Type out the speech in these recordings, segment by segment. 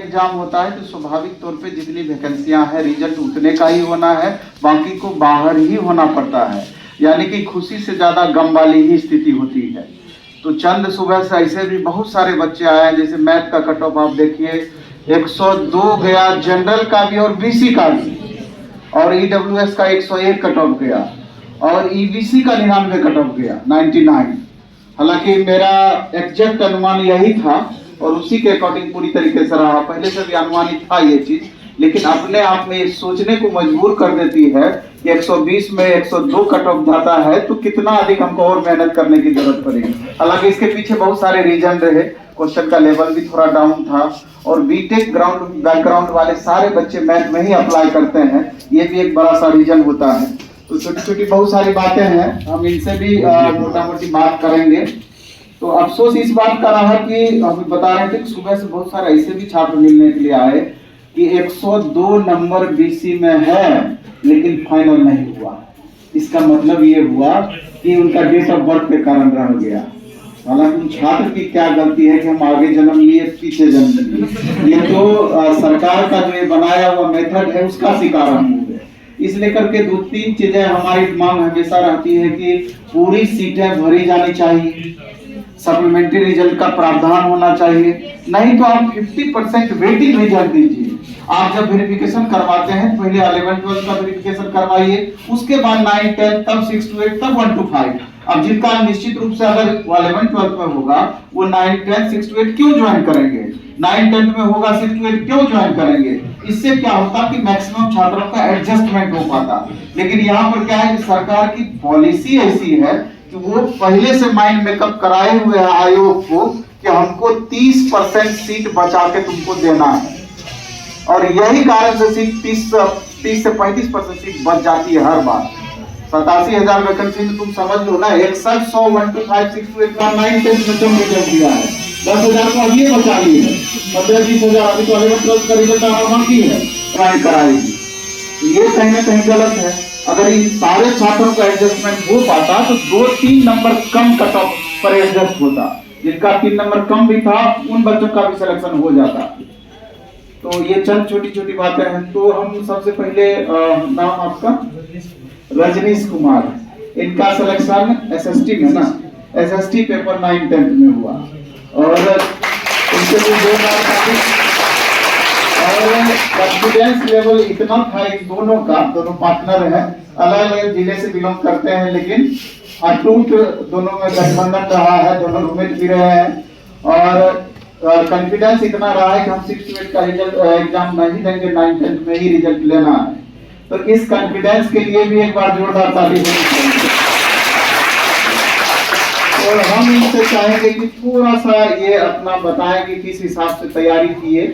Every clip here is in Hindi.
एग्जाम होता है तो स्वाभाविक तौर पे जितनी वैकेंसियां हैं रिजल्ट उतने का ही होना है, बाकी को बाहर ही होना पड़ता है। यानी कि खुशी से ज़्यादा गम वाली ही स्थिति होती है। तो चंद सुबह से ऐसे भी बहुत सारे बच्चे आए हैं, जैसे मैथ का कट ऑफ आप देखिए 102 गया, जनरल का भी और बीसी का भी, और ईडब्ल्यूएस का 101 कट ऑफ गया, और ईबीसी का 99 कट ऑफ गया 99। हालांकि मेरा एग्जैक्ट अनुमान यही था और उसी के अकॉर्डिंग पूरी तरीके से रहा। पहले से भी अनुमानित था ये चीज, लेकिन अपने आप में सोचने को मजबूर कर देती है कि 120 में 102 कट ऑफ जाता है तो कितना अधिक हमको और मेहनत करने की जरूरत पड़ेगी। हालांकि इसके पीछे बहुत सारे रीजन रहे, क्वेश्चन का लेवल भी थोड़ा डाउन था, और बीटेक ग्राउंड बैकग्राउंड वाले सारे बच्चे मैथ में ही अप्लाई करते हैं, ये भी एक बड़ा सा रीजन होता है। तो छोटी छोटी बहुत सारी बातें हैं, हम इनसे भी मोटा मोटी बात करेंगे। तो अफसोस इस बात का रहा कि हम बता रहे थे कि सुबह से बहुत सारे ऐसे भी छात्र मिलने के लिए आए कि 102 नंबर बीसी में है लेकिन फाइनल नहीं हुआ। इसका मतलब ये हुआ कि उनका डेट ऑफ बर्थ के कारण रह गया। हालांकि छात्र की क्या गलती है कि हम आगे जन्म लिए पीछे जन्म लिए, ये तो सरकार का जो ये बनाया हुआ मेथड है उसका शिकार हम हुए। इस लेकर के 2-3 चीजें हमारी मांग हमेशा रहती है कि पूरी सीटें भरी जानी चाहिए, सप्लीमेंट्री रिजल्ट का प्रावधान होना चाहिए, नहीं तो आप 50% वेटिंग रिजल्ट दीजिए। आप जब वेरिफिकेशन करवाते हैं पहले 11-12 का वेरिफिकेशन करवाइए, उसके बाद 9, 10, तब 6 to 8, तब 1 to 5। अब जिनका निश्चित रूप से अगर 11-12 में होगा वो 9, 10, 6 to 8 क्यों ज्वाइन करेंगे, 9, 10 में होगा 6 to 8 क्यों ज्वाइन करेंगे। इससे क्या होता कि मैक्सिमम छात्रों का एडजस्टमेंट हो पाता। लेकिन यहाँ पर क्या है कि सरकार की पॉलिसी ऐसी है कि वो पहले से माइंड मेकअप कराए हुए है आयोग को कि हमको 30% सीट बचा के तुमको देना है, और यही कारण से सीट 30 से 35% सीट बच जाती है हर बार। 87,000 वैकेंसी में तुम समझ लो ना, 61, 100, 1 to 5, 6 to 8 9, 10 में तुम रिजल्ट दिया है, 10,000 को अभी बचा ली है, 15-20,000 अभी तो 11-12 का रिजल्ट आना बाकी है, ट्राई कराएगी। ये कहीं ना कहीं गलत है। अगर इन सारे छात्रों का एडजस्टमेंट हो पाता तो 2-3 नंबर कम कट ऑफ पर एडजस्ट होता, जिनका 3 नंबर कम भी था उन बच्चों का भी सिलेक्शन हो जाता। तो ये चंद छोटी छोटी बातें हैं। तो हम सबसे पहले नाम आपका रजनीश कुमार, इनका सिलेक्शन एसएसटी में ना, एसएसटी पेपर 9-10 में हुआ, और इनके भी 2 बार काफी, और कॉन्फिडेंस लेवल इतना था इन दोनों का, दोनों पार्टनर हैं, अलग अलग जिले से बिलोंग करते हैं, लेकिन अटूट दोनों में गठबंधन रहा है, दोनों रूममेट भी रहे हैं, और कॉन्फिडेंस इतना रहा है कि हम 6 to 8 का रिजल्ट एग्जाम नहीं देंगे, 9-10 में ही रिजल्ट लेना है। तो इस कॉन्फिडेंस के लिए भी एक बार जोरदार ताली होनी चाहिए। और हम इनसे चाहेंगे कि थोड़ा सा ये अपना बताएं कि किस हिसाब से तैयारी किए,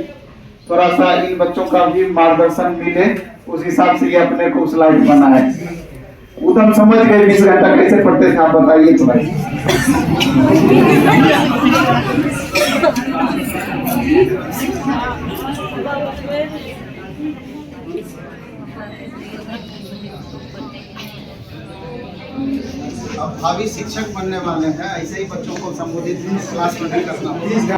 थोड़ा सा इन बच्चों का भी मार्गदर्शन मिले, उस हिसाब से ये अपने को स्लाइड बनाए। वो तो हम समझ गए 20 घंटा कैसे पढ़ते थे, आप बताइए तो भाई। अब भावी शिक्षक बनने वाले हैं, ऐसे ही बच्चों को संबोधित क्लास में भी करना होगा।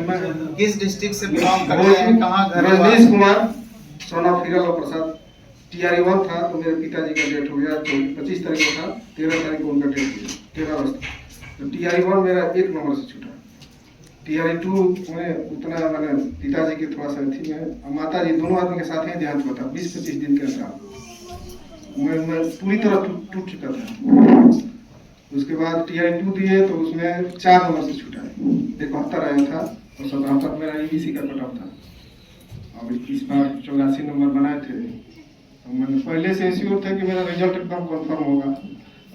किस डिस्ट्रिक्ट से बिलोंग करते हैं, कहाँ घर है? रजनीश कुमार, सोना फिरल प्रसाद। TRE 1 था तो मेरे पिताजी का डेथ हो गया, तो 25 तारीख को था, 13 तारीख को उनका डेथ हो गया, 13 अगस्त। तो TRE 1 मेरा 1 नंबर से छूटा। TRE 2 में उतना मैंने पिताजी की थोड़ा सा थी, मैं माता जी दोनों आदमी के साथ ही देहांत हुआ था 20-25 दिन के अंतराल। मैं पूरी तरह टूट चुका था। उसके बाद TRE 2 दिए तो उसमें 4 नंबर से छूटा है, 71 आया था, और 77 मेरा EBC का कट ऑफ था। अब इस बार 84 नंबर बनाए थे, तो मैंने पहले से श्योर था कि मेरा रिजल्ट एकदम कन्फर्म होगा।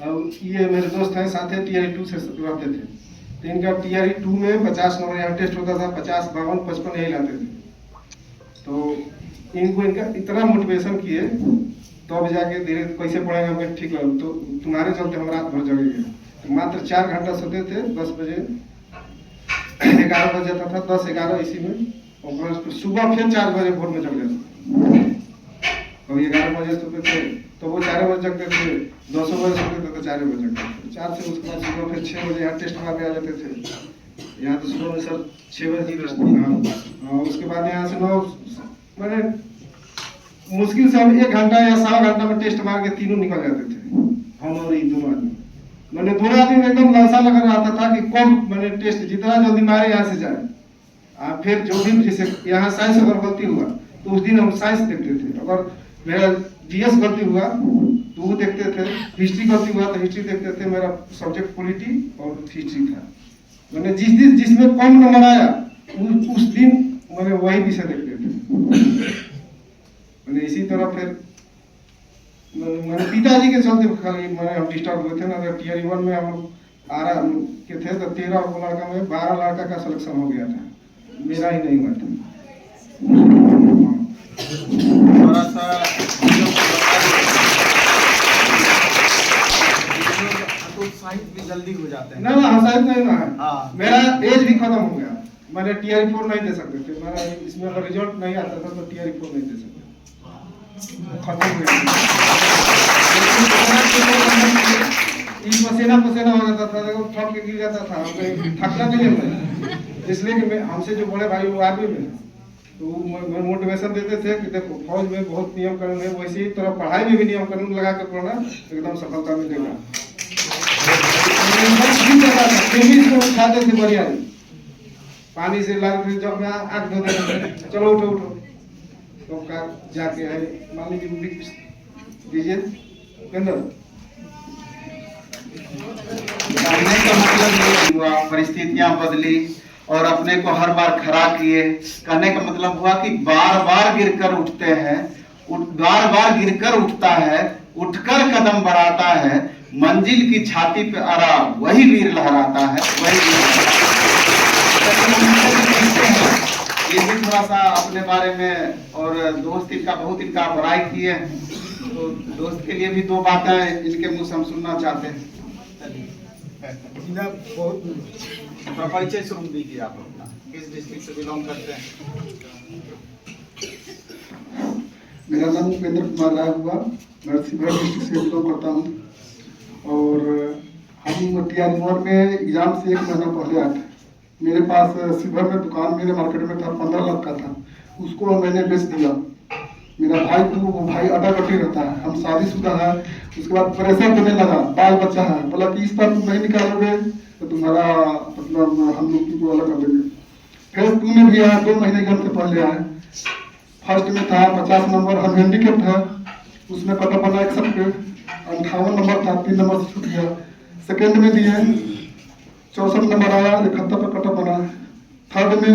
और ये मेरे दोस्त हैं साथ ही TRE 2 से रहते थे, तो इनका TRE 2 में 50 नंबर यहाँ टेस्ट होता था, 50, 52, 55 यही लाते थे। तो इनको इनका इतना मोटिवेशन किए तो अब जाके धीरे कैसे पढ़ेंगे, हमें ठीक लगा, तो तुम्हारे चलते हम रात भर जगेंगे। तो मात्र 4 घंटा सोते थे, 10 बजे 11 बजे जाता था, 10-11 इसी में, और सुबह फिर 4 बजे भोर में जग जाते। कभी 11 बजे सोते थे तो वो 4 बजे जगते थे, 200 बजे सोते थे तो 4 बजे जगते थे, 4 से उसके बाद सुबह फिर 6 बजे यहाँ टेस्ट मारने आ जाते थे। यहाँ तो सुबह में सर 6 बजे। हाँ, उसके बाद यहाँ से 9 मैंने मुश्किल से हम 1 घंटा या 1.25 घंटा में टेस्ट मार के तीनों निकल जाते थे, हम और ये दोनों आदमी। मैंने दोनों आदमी में एकदम लालसा लग रहा था कि कम मैंने टेस्ट जितना जल्दी मारे यहाँ से जाए। फिर जो भी जैसे यहाँ साइंस अगर गलती हुआ तो उस दिन हम साइंस देखते थे, अगर मेरा जीएस गलती हुआ तो वो देखते थे, हिस्ट्री गलती हुआ तो हिस्ट्री देखते थे। मेरा सब्जेक्ट पॉलिटी और हिस्ट्री था। मैंने जिस दिन जिसमें कम नंबर आया उस दिन मैंने वही विषय देखते थे। मैंने इसी तरह फिर मैंने पिताजी के चलते खाली मैंने हम डिस्टर्ब हुए थे ना। तो टीआर 1 में हम लोग 12 के थे तो 13 लड़का में 12 लड़का का सिलेक्शन हो गया था, मेरा ही नहीं हुआ था। थोड़ा सा तो उत्साहित भी जल्दी हो जाते हैं। ना हसायत नहीं ना है। हाँ। मेरा एज भी खत्म हो गया। मैंने टीआर 4 नहीं दे सकते थे, मेरा इसमें अगर रिजल्ट नहीं आता था तो टीआर 4 नहीं दे सकते, खत्म हो गया। पसीना पसीना हो जाता था, थक के गिर जाता था, थकना नहीं है। इसलिए कि हमसे जो बड़े भाई वो आर्मी में, तो वो मोटिवेशन देते थे कि देखो फौज में बहुत नियम कानून है, वैसे ही तरह पढ़ाई में भी नियम कानून लगा कर पढ़ना, एकदम सफलता मिलेगा। उठाते थे बढ़िया, पानी से लाल जब में आग धो देते, चलो उठो उठो, तो का जाके है मान लीजिए दीजिए केंद्र। कहने का मतलब ये हुआ परिस्थितियां बदली और अपने को हर बार खड़ा किए। कहने का मतलब हुआ कि बार बार गिरकर उठते हैं, बार बार गिरकर उठता है, उठकर कदम बढ़ाता है, मंजिल की छाती पे अड़ा वही वीर लहराता है, वही ये भी थोड़ा सा अपने बारे में। और दोस्त इनका बहुत इनका बड़ाई किए, तो दोस्त के लिए भी 2 बातें इनके मुंह से हम सुनना चाहते हैं। बहुत अपना परिचय शुरू दीजिए, आप अपना किस डिस्ट्रिक्ट से बिलोंग करते हैं? मेरा नाम उपेंद्र कुमार राय हुआ, मैं शिवहर डिस्ट्रिक्ट से बिलोंग करता हूँ। और हम टीआर 1 में एग्जाम से 1 महीना पहले आए थे। मेरे पास शिवहर में दुकान मेरे मार्केट में था, 15 लाख का था, उसको मैंने बेच दिया। मेरा भाई को, वो भाई अटाकटी रहता है, हम शादीशुदा है। उसके बाद प्रेशर देने लगा, बाल बच्चा है, बोला कि इस बार तुम नहीं निकालोगे तो तुम्हारा मतलब हम लोग तुमको अलग कर देंगे। फिर 2 में भी आया, 2 महीने घर से पहले आए। फर्स्ट में था 50 नंबर, हम हैंडीकेप है, उसमें कटअप बना 61 पे, 58 नंबर था, 3 नंबर से छूट गया। सेकेंड में दिए 64 नंबर आया, 71 पे कटअप बना। थर्ड में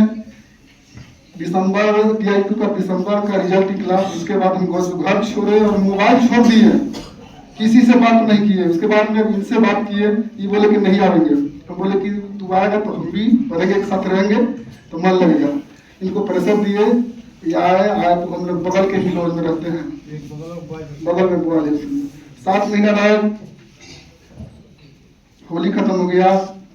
दिसंबर टीआई 2 का दिसंबर का रिजल्ट निकला। उसके बाद हम घर छोड़े और मोबाइल छोड़ दिए, किसी से बात नहीं किए। उसके बाद में इनसे बात किए, ये बोले कि नहीं आएंगे। हम बोले कि तू आएगा तो हम भी बढ़ेंगे, एक साथ रहेंगे तो मन लगेगा। इनको प्रेशर दिए, ये आए तो हम लोग बगल के ही लॉज में रहते हैं, बगल में बुआ लेते हैं। 7 महीना रहे, होली खत्म हो गया,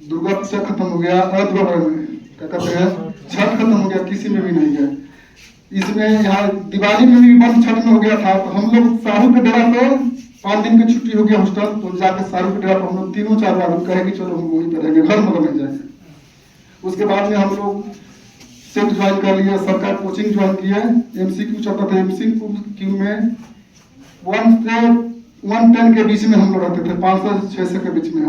दुर्गा पूजा खत्म हो गया, क्या कहते हैं छठ खत्म हो गया, किसी में भी नहीं गए। इसमें यहाँ दिवाली में भी बस छठ में हो गया था, तो हम लोग साहू के डेरा पे 5 दिन की छुट्टी हो गया हॉस्टल, तो जाके साहू के डेरा पे हम लोग 3-4 बार कहे कि चलो हम वहीं पे रहेंगे, घर मगर नहीं जाएंगे। उसके बाद में हम लोग सेट ज्वाइन कर लिए, सरकार कोचिंग ज्वाइन किए। MCQ चलता था, MCQ में 1 से 110 के बीच में हम लोग रहते थे, 500 से 600 के बीच में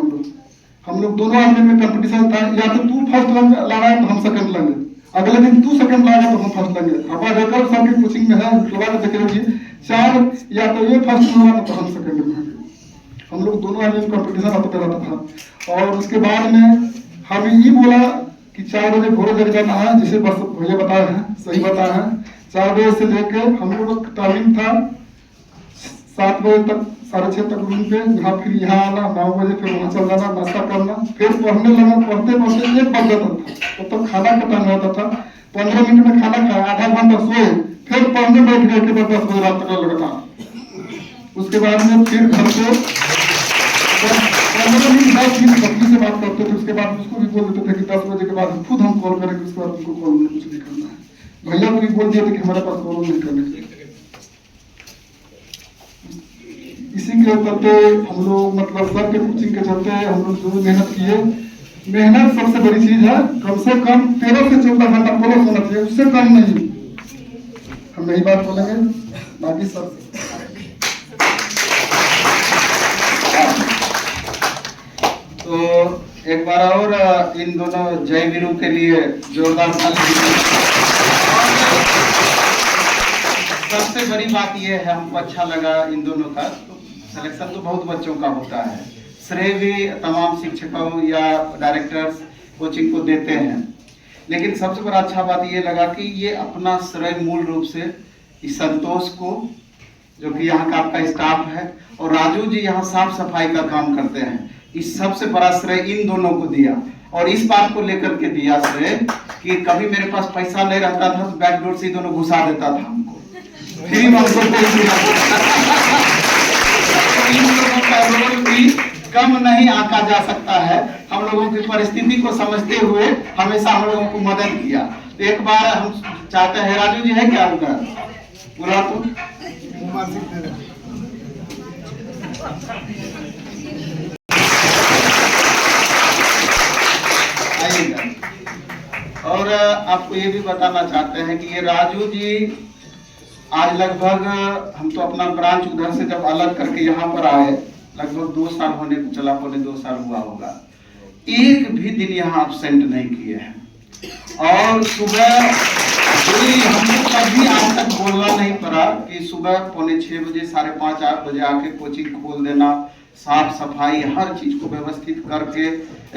हम लोग दोनों आदमी में कंपटीशन था। या तो तू फर्स्ट ला रहा है तो हम सेकंड लेंगे, अगले दिन तू सेकंड लाएगा तो हम फर्स्ट लेंगे। हमारे रेकॉर्ड सर की कोचिंग में है, लगा के देख लीजिए, 4 या तो ये फर्स्ट में होगा तो हम सेकंड में होंगे। हम लोग दोनों आदमी में कंपटीशन होता रहता था। और उसके बाद में हमें ये बोला कि 4 बजे भोर जग जाना है, जिसे बस भैया बताया है, सही बताया है। 4 बजे से लेकर हम लोग का टाइमिंग था 7 बजे तक, 6:30 तक रूम पे, यहाँ फिर यहाँ आना 9 बजे, फिर वहाँ चल जाना, नाश्ता करना, फिर पढ़ने लगा। पढ़ते पढ़ते 1 बज जाता था, तो खाना का टाइम होता था। 15 मिनट में खाना खाया, आधा घंटा सोए, फिर पढ़ने बैठ गए के बाद 10 बजे रात तक लगा था। उसके बाद में फिर घर पे 15 मिनट 10 मिनट बच्ची से बात करते थे। उसके बाद उसको भी बोल देते थे कि 10 बजे के बाद खुद हम कॉल करेंगे, उसके बाद तुमको कॉल में कुछ नहीं करना है। भैया को भी बोल दिया था कि हमारे पास कॉल नहीं करने के। इसी के चलते हम लोग मतलब सर के कोचिंग के चलते हम लोग जो मेहनत किए, मेहनत सबसे बड़ी चीज है। कम से कम 13 से 14 घंटा फॉलो होना चाहिए, उससे कम नहीं। हम यही बात बोलेंगे, बाकी सब तो एक बार और इन दोनों जय वीरों के लिए जोरदार ताली दीजिए। सबसे बड़ी बात यह है, हमको अच्छा लगा इन दोनों का, तो सिलेक्शन तो बहुत बच्चों का होता है, श्रेय भी तमाम शिक्षकों या डायरेक्टर्स कोचिंग को देते हैं, लेकिन सबसे बड़ा अच्छा बात ये लगा कि ये अपना श्रेय मूल रूप से इस संतोष को, जो कि यहाँ का आपका स्टाफ है, और राजू जी यहाँ साफ सफाई का काम करते हैं, इस सबसे बड़ा श्रेय इन दोनों को दिया। और इस बात को लेकर के दिया श्रेय कि कभी मेरे पास पैसा नहीं रहता था तो बैकडोर से दोनों घुसा देता था हमको, फ्री में हमको इन लोगों का रोल भी कम नहीं आंका जा सकता है। हम लोगों की परिस्थिति को समझते हुए हमेशा हम लोगों को मदद किया। तो एक बार हम चाहते हैं, राजू जी है क्या उधर, बुला तो आइएगा। और आपको ये भी बताना चाहते हैं कि ये राजू जी आज लगभग, हम तो अपना ब्रांच उधर से जब अलग करके यहाँ पर आए, लगभग 2 साल होने को चला, पौने 2 साल हुआ होगा, एक भी दिन यहाँ एब्सेंट नहीं किए हैं। और सुबह हमको कभी आज तक बोलना नहीं पड़ा कि सुबह पौने 6 बजे, 5:30, 8 बजे आके कोचिंग खोल देना, साफ सफाई हर चीज को व्यवस्थित करके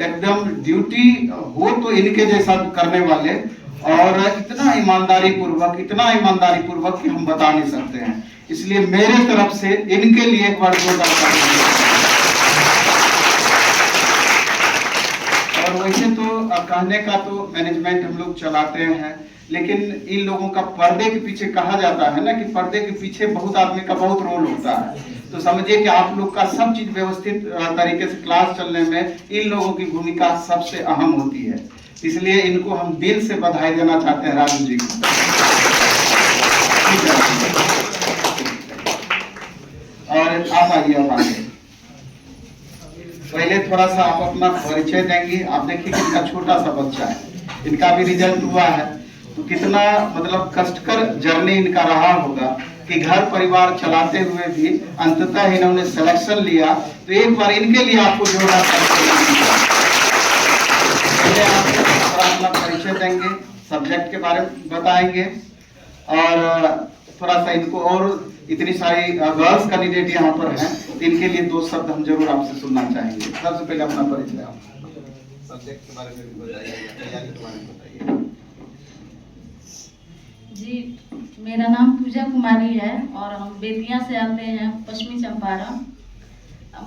एकदम ड्यूटी हो तो इनके जैसा करने वाले, और इतना ईमानदारी पूर्वक कि हम बता नहीं सकते हैं। इसलिए मेरे तरफ से इनके लिए एक बार जोरदार ताली। और वैसे तो कहने का तो मैनेजमेंट हम लोग चलाते हैं, लेकिन इन लोगों का पर्दे के पीछे कहा जाता है ना कि पर्दे के पीछे बहुत आदमी का बहुत रोल होता है। तो समझिए कि आप लोग का सब चीज व्यवस्थित तरीके से क्लास चलने में इन लोगों की भूमिका सबसे अहम होती है। इसलिए इनको हम दिल से बधाई देना चाहते हैं राजू जी को। और आप आइए, अब आगे पहले थोड़ा सा आप अपना परिचय देंगे। आप देखिए कितना छोटा सा बच्चा है, इनका भी रिजल्ट हुआ है, तो कितना मतलब कष्टकर जर्नी इनका रहा होगा कि घर परिवार चलाते हुए भी अंततः इन्होंने सिलेक्शन लिया। तो एक बार इनके लिए आपको जोरदार पहले आप अपना परिचय देंगे, सब्जेक्ट के बारे में बताएंगे, और थोड़ा सा इनको, और इतनी सारी गर्ल्स कैंडिडेट यहाँ पर हैं, तो इनके लिए 2 शब्द हम जरूर आपसे सुनना चाहेंगे। सबसे पहले अपना परिचय, आप सब्जेक्ट के बारे में भी बताइए, तैयारी के बारे में बताइए। जी, मेरा नाम पूजा कुमारी है और हम बेतिया से आते हैं, पश्चिमी चंपारण।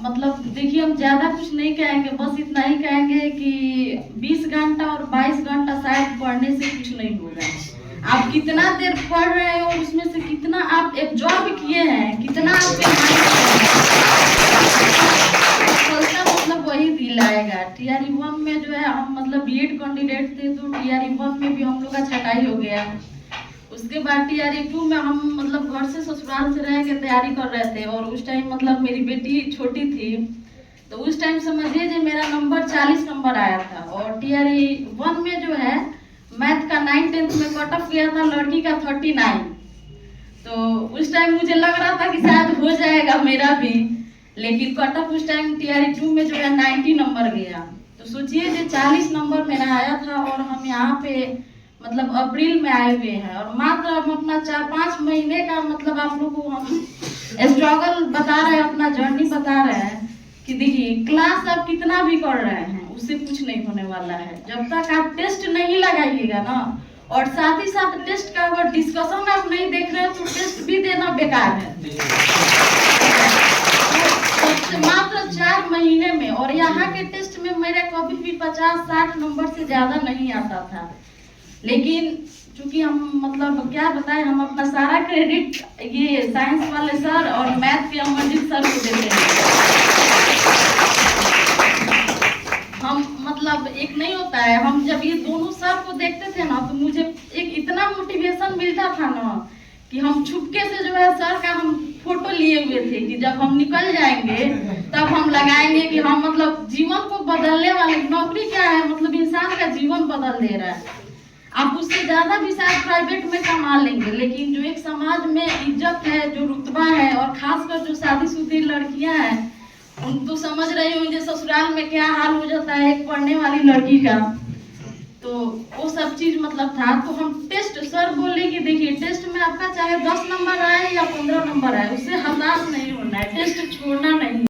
मतलब देखिए, हम ज़्यादा कुछ नहीं कहेंगे, बस इतना ही कहेंगे कि 20 घंटा और 22 घंटा शायद पढ़ने से कुछ नहीं होगा। आप कितना देर पढ़ रहे हो, उसमें से कितना आप एब्जॉर्ब किए हैं, कितना आपके मतलब वही दिलाएगा। TRE 1 में जो है, हम मतलब बीएड कैंडिडेट थे, तो TRE 1 में भी हम लोग का छटाई हो गया। उसके बाद TRE 2 में हम मतलब घर से ससुराल से रह के तैयारी कर रहे थे, और उस टाइम मतलब मेरी बेटी छोटी थी, तो उस टाइम समझिए कि मेरा नंबर 40 नंबर आया था। और TRE 1 में जो है मैथ का 9th 10th में कट ऑफ गया था, लड़की का 39। तो उस टाइम मुझे लग रहा था कि शायद हो जाएगा मेरा भी, लेकिन कट ऑफ उस टाइम TRE 2 में जो है 90 नंबर गया। तो सोचिए कि 40 नंबर मेरा आया था, और हम यहाँ पे मतलब अप्रैल में आए हुए हैं, और मात्र हम अपना 4-5 महीने का मतलब आप लोगों को हम स्ट्रगल बता रहे हैं, अपना जर्नी बता रहे हैं कि देखिए क्लास आप कितना भी कर रहे हैं उससे कुछ नहीं होने वाला है, जब तक आप टेस्ट नहीं लगाइएगा ना। और साथ ही साथ टेस्ट का अगर डिस्कशन आप नहीं देख रहे हैं तो टेस्ट भी देना बेकार है। तो मात्र 4 महीने में, और यहाँ के टेस्ट में मेरे कभी भी 50-60 नंबर से ज्यादा नहीं आता था, लेकिन चूंकि हम मतलब क्या बताएं, हम अपना सारा क्रेडिट ये साइंस वाले सर और मैथ के अमरजीत सर को देते हैं। हम मतलब एक नहीं होता है, हम जब ये दोनों सर को देखते थे ना, तो मुझे एक इतना मोटिवेशन मिलता था ना कि हम छुपके से जो है सर का हम फोटो लिए हुए थे कि जब हम निकल जाएंगे तब हम लगाएंगे कि हम मतलब जीवन को बदलने वाले, नौकरी क्या है मतलब इंसान का जीवन बदल दे रहा है। आप उससे ज्यादा भी शायद प्राइवेट में कमा लेंगे, लेकिन जो एक समाज में इज्जत है, जो रुतबा है, और खासकर जो शादीशुदा लड़कियां हैं, उन तो समझ रही होंगे ससुराल में क्या हाल हो जाता है एक पढ़ने वाली लड़की का। तो वो सब चीज मतलब था। तो हम टेस्ट, सर बोले कि देखिए टेस्ट में आपका चाहे 10 नंबर आए या 15 नंबर आए, उससे हताश नहीं होना है, टेस्ट छोड़ना नहीं।